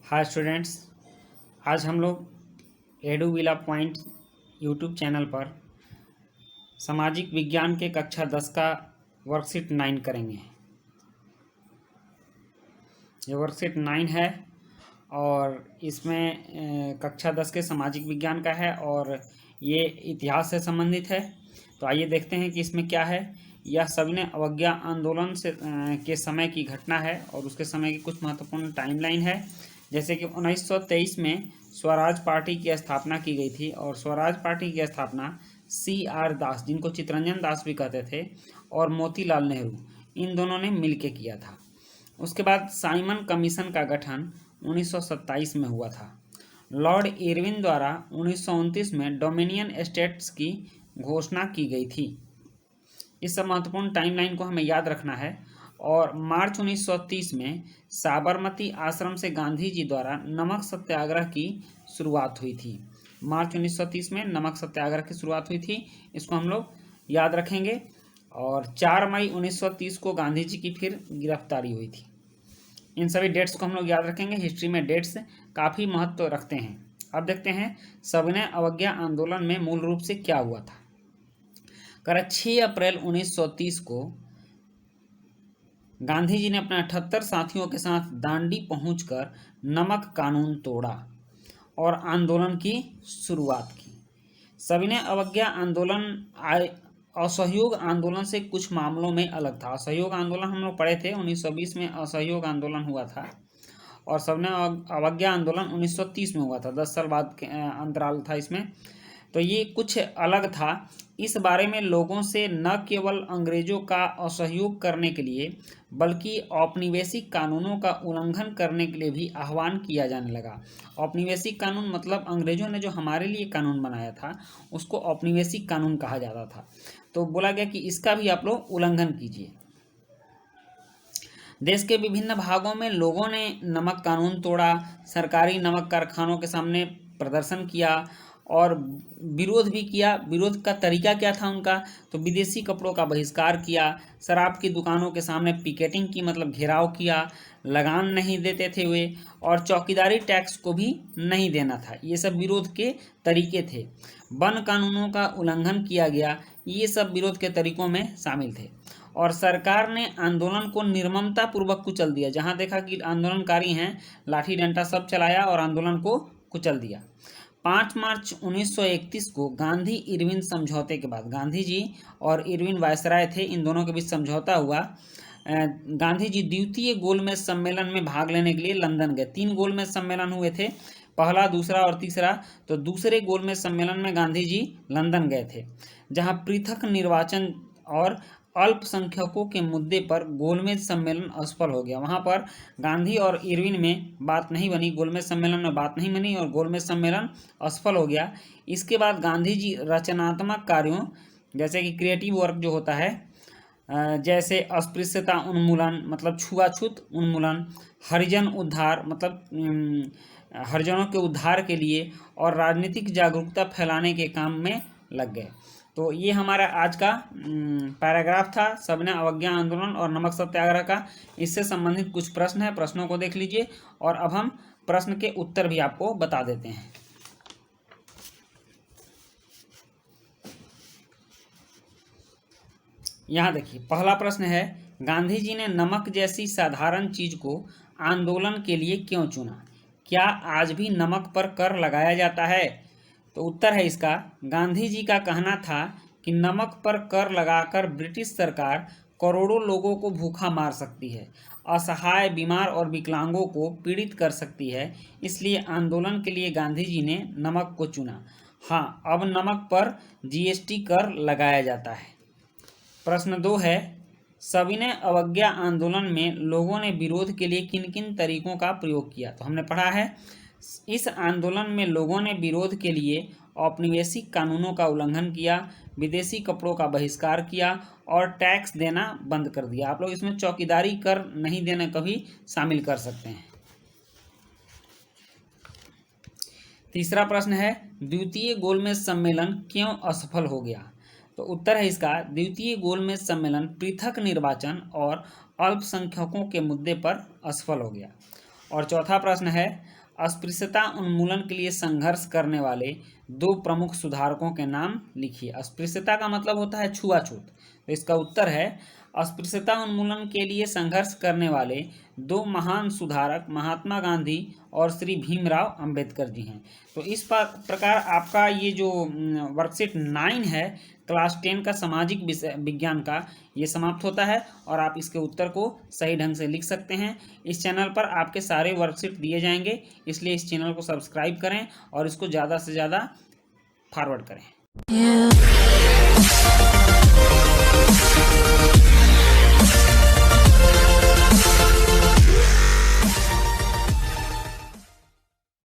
Hi students, आज हम लोग एडुविला पॉइंट यूट्यूब चैनल पर सामाजिक विज्ञान के कक्षा 10 का वर्कशीट 9 करेंगे। ये वर्कशीट 9 है और इसमें कक्षा 10 के सामाजिक विज्ञान का है और ये इतिहास से संबंधित है। तो आइए देखते हैं कि इसमें क्या है। यह सविनय अवज्ञा आंदोलन से के समय की घटना है और उसके समय की कुछ महत्वपूर्ण टाइमलाइन है। जैसे कि 1923 में स्वराज पार्टी की स्थापना की गई थी और स्वराज पार्टी की स्थापना CR दास, जिनको चितरंजन दास भी कहते थे, और मोतीलाल नेहरू, इन दोनों ने मिलकर किया था। उसके बाद साइमन कमीशन का गठन 1927 में हुआ था। लॉर्ड इरविन द्वारा 1929 में डोमिनियन स्टेट्स की घोषणा की गई थी। इस सब महत्वपूर्ण टाइमलाइन को हमें याद रखना है। और मार्च 1930 में साबरमती आश्रम से गांधी जी द्वारा नमक सत्याग्रह की शुरुआत हुई थी। मार्च 1930 में नमक सत्याग्रह की शुरुआत हुई थी, इसको हम लोग याद रखेंगे। और 4 मई 1930 को गांधी जी की फिर गिरफ्तारी हुई थी। इन सभी डेट्स को हम लोग याद रखेंगे। हिस्ट्री में डेट्स काफ़ी महत्व रखते हैं। अब देखते हैं सविनय अवज्ञा आंदोलन में मूल रूप से क्या हुआ था। 6 अप्रैल 1930 को गांधी जी ने अपने 78 साथियों के साथ दांडी पहुंचकर नमक कानून तोड़ा और आंदोलन की शुरुआत की। सविनय अवज्ञा आंदोलन असहयोग आंदोलन से कुछ मामलों में अलग था। असहयोग आंदोलन हम लोग पढ़े थे, 1920 में असहयोग आंदोलन हुआ था और सविनय अवज्ञा आंदोलन 1930 में हुआ था। 10 साल बाद के अंतराल था इसमें। तो ये कुछ अलग था। इस बारे में लोगों से न केवल अंग्रेजों का असहयोग करने के लिए बल्कि औपनिवेशिक कानूनों का उल्लंघन करने के लिए भी आह्वान किया जाने लगा। औपनिवेशिक कानून मतलब अंग्रेजों ने जो हमारे लिए कानून बनाया था उसको औपनिवेशिक कानून कहा जाता था। तो बोला गया कि इसका भी आप लोग उल्लंघन कीजिए। देश के विभिन्न भागों में लोगों ने नमक कानून तोड़ा, सरकारी नमक कारखानों के सामने प्रदर्शन किया और विरोध भी किया। विरोध का तरीका क्या था उनका, तो विदेशी कपड़ों का बहिष्कार किया, शराब की दुकानों के सामने पिकेटिंग की, मतलब घेराव किया, लगान नहीं देते थे वे, और चौकीदारी टैक्स को भी नहीं देना था। ये सब विरोध के तरीके थे। वन कानूनों का उल्लंघन किया गया, ये सब विरोध के तरीकों में शामिल थे। और सरकार ने आंदोलन को निर्ममता पूर्वक कुचल दिया। जहां देखा कि आंदोलनकारी हैं, लाठी डंडा सब चलाया और आंदोलन को कुचल दिया। 5 मार्च 1931 को गांधी इरविन समझौते के बाद, गांधी जी और इरविन वायसराय थे, इन दोनों के बीच समझौता हुआ। गांधी जी द्वितीय गोलमेज सम्मेलन में भाग लेने के लिए लंदन गए। 3 गोलमेज सम्मेलन हुए थे, पहला, दूसरा और तीसरा। तो दूसरे गोलमेज सम्मेलन में गांधी जी लंदन गए थे, जहां पृथक निर्वाचन और अल्पसंख्यकों के मुद्दे पर गोलमेज सम्मेलन असफल हो गया। वहां पर गांधी और इरविन में बात नहीं बनी, गोलमेज सम्मेलन में बात नहीं बनी और गोलमेज सम्मेलन असफल हो गया। इसके बाद गांधी जी रचनात्मक कार्यों, जैसे कि क्रिएटिव वर्क जो होता है, जैसे अस्पृश्यता उन्मूलन मतलब छुआछूत उन्मूलन, हरिजन उद्धार मतलब हरिजनों के उद्धार के लिए, और राजनीतिक जागरूकता फैलाने के काम में लग गए। तो ये हमारा आज का पैराग्राफ था, सविनय अवज्ञा आंदोलन और नमक सत्याग्रह का। इससे संबंधित कुछ प्रश्न है, प्रश्नों को देख लीजिए और अब हम प्रश्न के उत्तर भी आपको बता देते हैं। यहाँ देखिए, पहला प्रश्न है, गांधी जी ने नमक जैसी साधारण चीज को आंदोलन के लिए क्यों चुना? क्या आज भी नमक पर कर लगाया जाता है? तो उत्तर है इसका, गांधी जी का कहना था कि नमक पर कर लगाकर ब्रिटिश सरकार करोड़ों लोगों को भूखा मार सकती है, असहाय, बीमार और विकलांगों को पीड़ित कर सकती है। इसलिए आंदोलन के लिए गांधी जी ने नमक को चुना। हाँ, अब नमक पर GST कर लगाया जाता है। प्रश्न 2 है, सविनय अवज्ञा आंदोलन में लोगों ने विरोध के लिए किन किन तरीकों का प्रयोग किया? तो हमने पढ़ा है, इस आंदोलन में लोगों ने विरोध के लिए औपनिवेशिक कानूनों का उल्लंघन किया, विदेशी कपड़ों का बहिष्कार किया और टैक्स देना बंद कर दिया। आप लोग इसमें चौकीदारी कर नहीं देने का भी शामिल कर सकते हैं। तीसरा प्रश्न है, द्वितीय गोलमेज सम्मेलन क्यों असफल हो गया? तो उत्तर है इसका, द्वितीय गोलमेज सम्मेलन पृथक निर्वाचन और अल्पसंख्यकों के मुद्दे पर असफल हो गया। और चौथा प्रश्न है, अस्पृश्यता उन्मूलन के लिए संघर्ष करने वाले 2 प्रमुख सुधारकों के नाम लिखिए। अस्पृश्यता का मतलब होता है छुआछूत, तो इसका उत्तर है अस्पृश्यता उन्मूलन के लिए संघर्ष करने वाले 2 महान सुधारक महात्मा गांधी और श्री भीमराव अंबेडकर जी हैं। तो इस प्रकार आपका ये जो वर्कशीट 9 है क्लास 10 का सामाजिक विज्ञान का, ये समाप्त होता है और आप इसके उत्तर को सही ढंग से लिख सकते हैं। इस चैनल पर आपके सारे वर्कशीट दिए जाएंगे, इसलिए इस चैनल को सब्सक्राइब करें और इसको ज़्यादा से ज़्यादा फॉरवर्ड करें।